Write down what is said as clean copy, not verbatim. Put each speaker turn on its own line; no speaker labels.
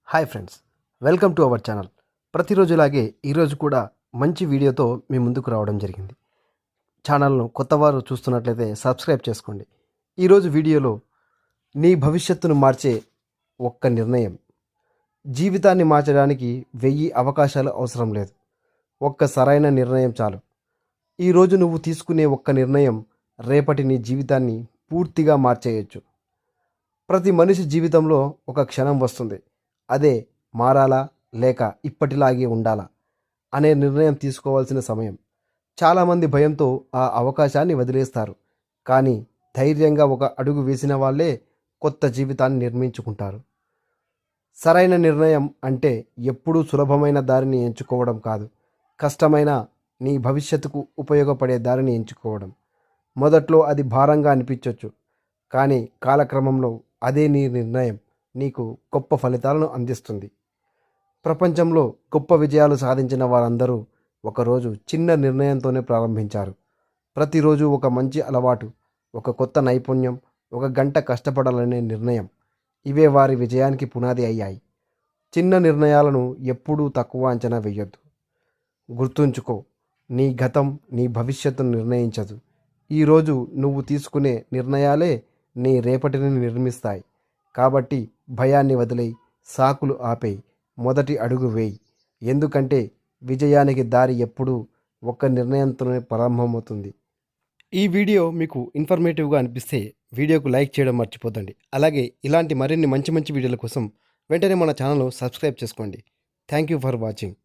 Hi friends, welcome to our channel. ప్రతిరోజులాగే ఈరోజు కూడా మంచి వీడియోతో మీ ముందుకు రావడం జరిగింది. ఛానల్ను కొత్తవారు చూస్తున్నట్లయితే సబ్స్క్రైబ్ చేసుకోండి. ఈరోజు వీడియోలో నీ భవిష్యత్తును మార్చే ఒక్క నిర్ణయం. జీవితాన్ని మార్చడానికి 1000 అవకాశాలు అవసరం లేదు. ఒక్క సరైన నిర్ణయం చాలు. ఈరోజు నువ్వు తీసుకునే ఒక్క నిర్ణయం రేపటి నీ జీవితాన్ని పూర్తిగా మార్చేయచ్చు. ప్రతి మనిషి జీవితంలో ఒక క్షణం వస్తుంది. అదే మారాలా లేక ఇప్పటిలాగే ఉండాలా అనే నిర్ణయం తీసుకోవాల్సిన సమయం. చాలామంది భయంతో ఆ అవకాశాన్ని వదిలేస్తారు. కానీ ధైర్యంగా ఒక అడుగు వేసిన వాళ్ళే కొత్త జీవితాన్ని నిర్మించుకుంటారు. సరైన నిర్ణయం అంటే ఎప్పుడూ సులభమైన దారిని ఎంచుకోవడం కాదు, కష్టమైన నీ భవిష్యత్తుకు ఉపయోగపడే దారిని ఎంచుకోవడం. మొదట్లో అది భారంగా అనిపించవచ్చు, కానీ కాలక్రమంలో అదే నీ నిర్ణయం నీకు గొప్ప ఫలితాలను అందిస్తుంది. ప్రపంచంలో గొప్ప విజయాలు సాధించిన వారందరూ ఒకరోజు చిన్న నిర్ణయంతోనే ప్రారంభించారు. ప్రతిరోజు ఒక మంచి అలవాటు, ఒక కొత్త నైపుణ్యం, ఒక గంట కష్టపడాలనే నిర్ణయం, ఇవే వారి విజయానికి పునాది అయ్యాయి. చిన్న నిర్ణయాలను ఎప్పుడూ తక్కువ అంచనా వేయొద్దు. గుర్తుంచుకో, నీ గతం నీ భవిష్యత్తును నిర్ణయించదు. ఈరోజు నువ్వు తీసుకునే నిర్ణయాలే నీ రేపటిని నిర్మిస్తాయి. కాబట్టి భయాన్ని వదిలేయి, సాకులు ఆపేయి, మొదటి అడుగు వేయి. ఎందుకంటే విజయానికి దారి ఎప్పుడూ ఒక్క నిర్ణయంతోనే ప్రారంభమవుతుంది. ఈ వీడియో మీకు ఇన్ఫర్మేటివ్గా అనిపిస్తే వీడియోకు లైక్ చేయడం మర్చిపోద్దండి. అలాగే ఇలాంటి మరిన్ని మంచి మంచి వీడియోల కోసం వెంటనే మన ఛానల్ను సబ్స్క్రైబ్ చేసుకోండి. Thank you for watching.